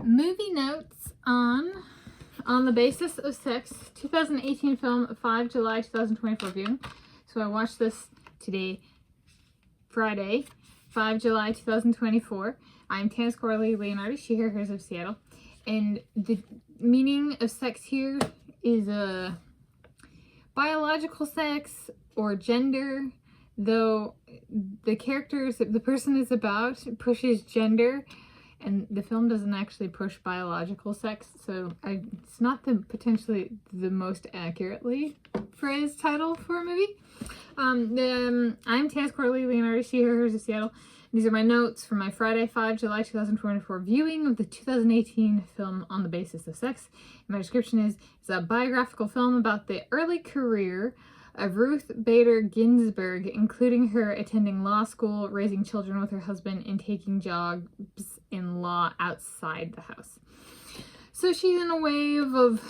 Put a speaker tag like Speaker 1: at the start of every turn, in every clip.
Speaker 1: Movie notes on the basis of sex, 2018 film, 5 July 2024 viewing. So I watched this today, Friday, 5 July 2024. I'm Tanis Coralee Leonhardi, she, her, hers of Seattle. And the meaning of sex here is biological sex or gender, though the person is about pushes gender, and the film doesn't actually push biological sex, so it's not potentially the most accurately phrased title for a movie. I'm Tanis Coralee Leonhardi, she, her, hers of Seattle. These are my notes for my Friday, 5 July 2024 viewing of the 2018 film On the Basis of Sex. And my description is it's a biographical film about the early career of Ruth Bader Ginsburg, including her attending law school, raising children with her husband, and taking jobs in law outside the house. So she's in a wave of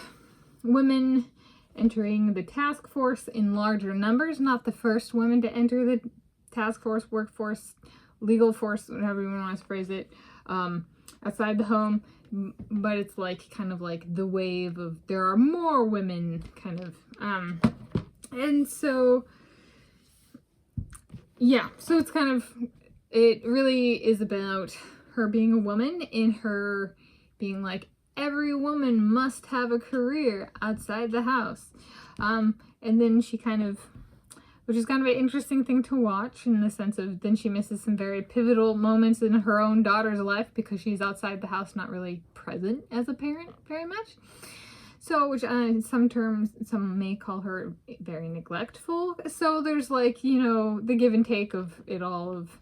Speaker 1: women entering the task force in larger numbers, not the first women to enter the task force, workforce, legal force, whatever you want to phrase it, outside the home, but it's like kind of like the wave of there are more women kind of, and so yeah, so it's kind of, it really is about her being a woman and her being like, every woman must have a career outside the house, and then she kind of, which is kind of an interesting thing to watch in the sense of then she misses some very pivotal moments in her own daughter's life because she's outside the house, not really present as a parent very much. So, which in some terms, some may call her very neglectful. So there's like, you know, the give and take of it all of,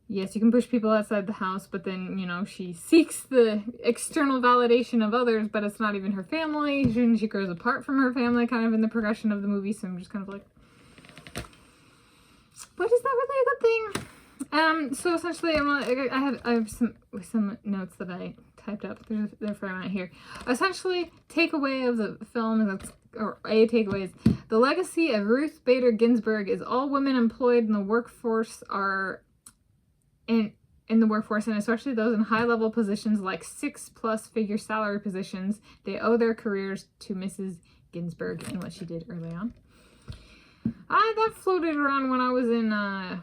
Speaker 1: yes, you can push people outside the house, but then, you know, she seeks the external validation of others, but it's not even her family. She grows apart from her family kind of in the progression of the movie. So I'm just kind of like, but is that really a good thing? So essentially, I have some notes that I typed up. They're a fair amount here. Essentially, takeaway of the film, a takeaway is the legacy of Ruth Bader Ginsburg is all women employed in the workforce are in the workforce, and especially those in high-level positions like 6+ figure salary positions, they owe their careers to Mrs. Ginsburg and what she did early on. That floated around when I was in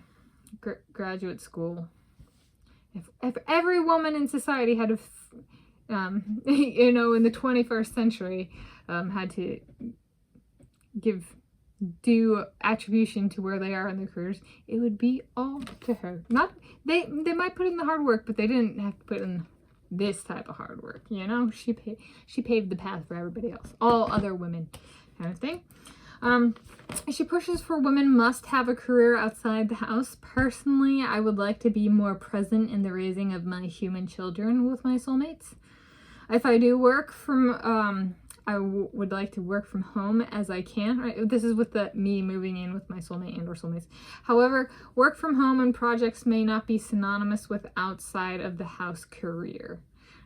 Speaker 1: graduate school. If every woman in society had to, you know, in the 21st century, had to give due attribution to where they are in their careers, it would be all to her. Not they might put in the hard work, but they didn't have to put in this type of hard work. You know, she paved the path for everybody else, all other women, kind of thing. She pushes for women must have a career outside the house. Personally, I would like to be more present in the raising of my human children with my soulmates. If I do work from, I would like to work from home as I can. Right? This is with me moving in with my soulmate and or soulmates. However, work from home and projects may not be synonymous with outside of the house career.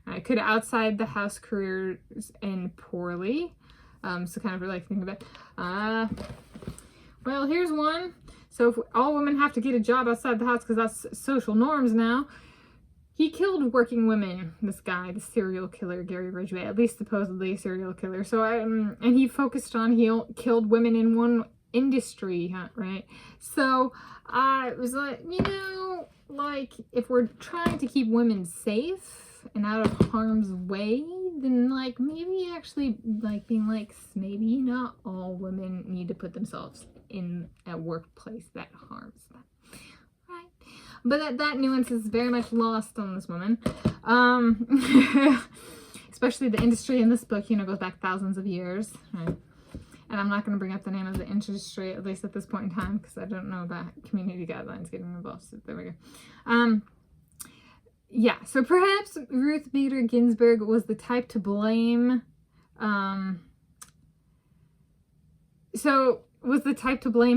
Speaker 1: I could outside the house careers end poorly. So kind of really think about, well, here's one. So if all women have to get a job outside the house because that's social norms now. He killed working women, this guy, the serial killer, Gary Ridgway, at least supposedly a serial killer. So, and he focused on, he killed women in one industry, right? So I was like, you know, like if we're trying to keep women safe and out of harm's way, then like maybe actually like being like, maybe not all women need to put themselves in a workplace that harms them, right? But that nuance is very much lost on this woman, especially the industry in this book, you know, goes back thousands of years, right? And I'm not going to bring up the name of the industry, at least at this point in time, because I don't know about community guidelines getting involved. So there we go. Yeah, so perhaps Ruth Bader Ginsburg was the type to blame,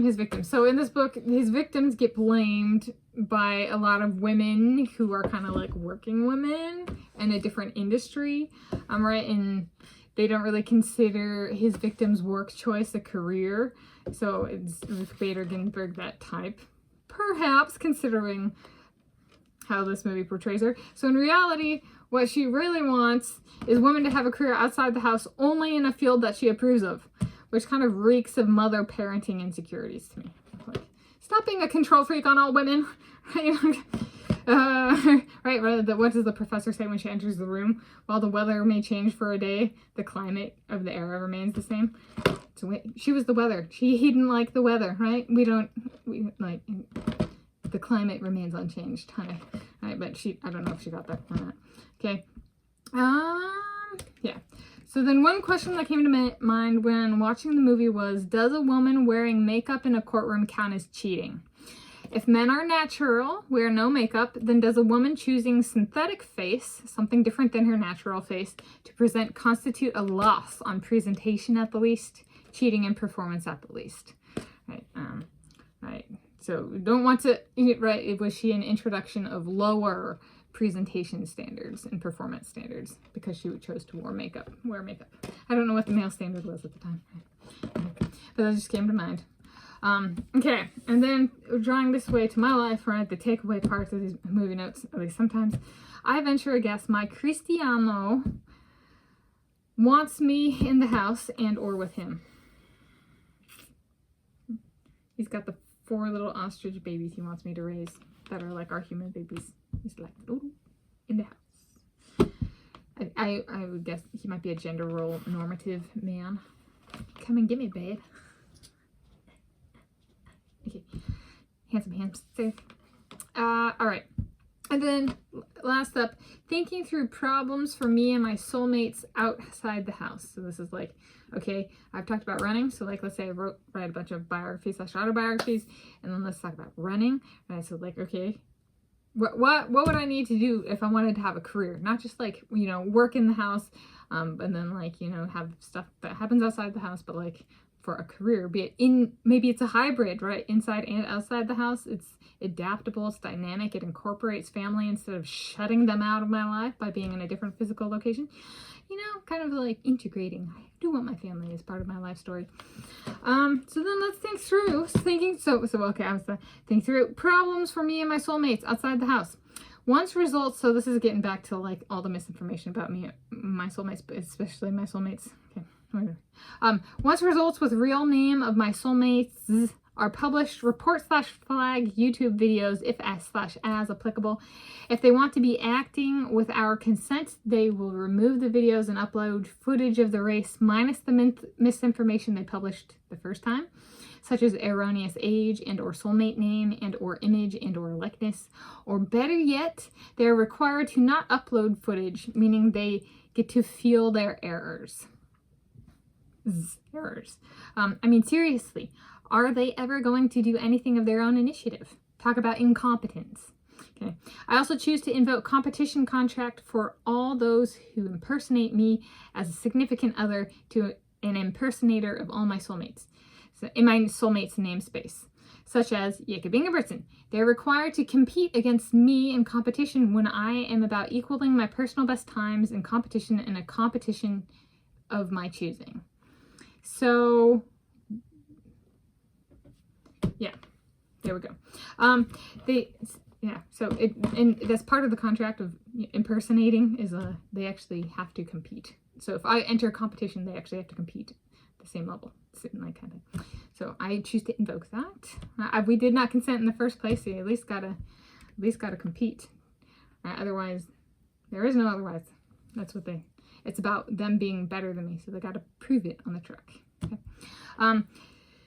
Speaker 1: his victims. So in this book, his victims get blamed by a lot of women who are kind of like working women in a different industry, right? And they don't really consider his victims' work choice a career. So it's Ruth Bader Ginsburg, that type, perhaps considering how this movie portrays her. So in reality, What she really wants is women to have a career outside the house only in a field that she approves of, which kind of reeks of mother parenting insecurities to me. Like, stop being a control freak on all women. Right, what does the professor say when she enters the room? While the weather may change for a day, the climate of the era remains the same. So she was the weather. He didn't like the weather, right? We like, the climate remains unchanged, honey. Right, but I don't know if she got that or not. Okay. Yeah. So then one question that came to my mind when watching the movie was, does a woman wearing makeup in a courtroom count as cheating? If men are natural, wear no makeup, then does a woman choosing synthetic face, something different than her natural face, to present constitute a loss on presentation at the least, cheating in performance at the least? Right. Right. So don't want to, right, was she an introduction of lower presentation standards and performance standards because she chose to wear makeup? I don't know what the male standard was at the time. Right. But that just came to mind. Okay, and then drawing this way to my life, right, the takeaway parts of these movie notes, at least sometimes, I venture a guess my Cristiano wants me in the house and or with him. He's got the 4 little ostrich babies he wants me to raise that are like our human babies. He's like, ooh, in the house. I would guess he might be a gender role normative man. Come and get me, babe. Okay, handsome hamster. All right. And then last up, thinking through problems for me and my soulmates outside the house. So this is like, okay, I've talked about running. So like, let's say I write a bunch of biographies / autobiographies, and then let's talk about running. Right. So like, okay, what would I need to do if I wanted to have a career? Not just like, work in the house, and then like, have stuff that happens outside the house, but like, for a career, be it maybe it's a hybrid, right? Inside and outside the house. It's adaptable, it's dynamic, it incorporates family instead of shutting them out of my life by being in a different physical location. Kind of like integrating. I do want my family as part of my life story. So then let's think through okay, I was thinking through problems for me and my soulmates outside the house. Once results, so this is getting back to like all the misinformation about me, my soulmates, but especially my soulmates. Okay. Once results with real name of my soulmates are published, report / flag YouTube videos if as applicable. If they want to be acting with our consent, they will remove the videos and upload footage of the race minus the misinformation they published the first time, such as erroneous age and or soulmate name and or image and or likeness. Or better yet, they're required to not upload footage, meaning they get to feel their errors. Seriously, are they ever going to do anything of their own initiative? Talk about incompetence. Okay. I also choose to invoke competition contract for all those who impersonate me as a significant other to an impersonator of all my soulmates. So in my soulmates namespace, such as Jacob Ingebrigtsen. They're required to compete against me in competition when I am about equaling my personal best times in competition in a competition of my choosing. So, yeah, there we go. And that's part of the contract of impersonating is they actually have to compete. So if I enter a competition, they actually have to compete at the same level, like kind of. So I choose to invoke that. We did not consent in the first place. So you at least gotta compete. Otherwise, there is no otherwise. That's what it's about them being better than me, so they got to prove it on the truck. Okay.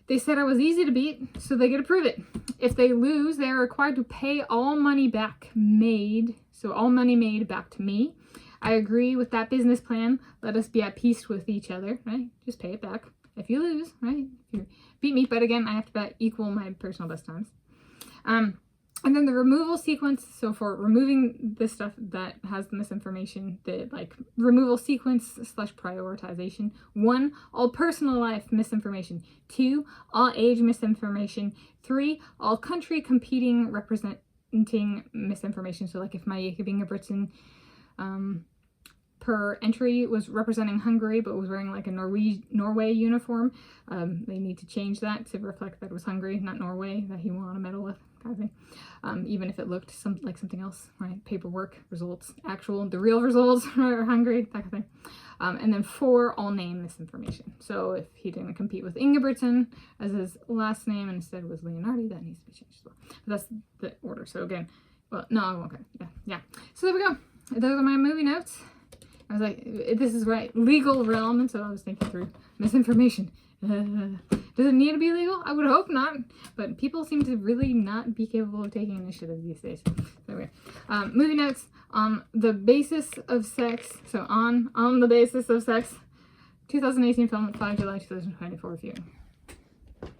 Speaker 1: They said I was easy to beat, so they get to prove it. If they lose, they are required to pay all money made back to me. I agree with that business plan. Let us be at peace with each other, right? Just pay it back. If you lose, right? If you beat me, but again, I have to equal my personal best times. And then the removal sequence, so for removing the stuff that has the misinformation, the removal sequence / prioritization. 1, all personal life misinformation. 2, all age misinformation. 3, all country competing representing misinformation. So like if my Jacob Ingebrigtsen per entry was representing Hungary but was wearing like a Norway uniform, they need to change that to reflect that it was Hungary, not Norway, that he won a medal with. kind of thing. Even if it looked like something else, right? Paperwork, results, the real results are hungry, that kind of thing. And then 4, all name misinformation. So if he didn't compete with Ingebrigtsen as his last name and instead was Leonhardi, that needs to be changed as well. But that's the order. So again, well, no, okay, yeah. So there we go. Those are my movie notes. I was like, this is right, legal realm, and so I was thinking through misinformation. Does it need to be legal? I would hope not, but people seem to really not be capable of taking initiative these days. So anyway, movie notes on the basis of sex. So on the basis of sex, 2018 film, 5 July 2024 viewing.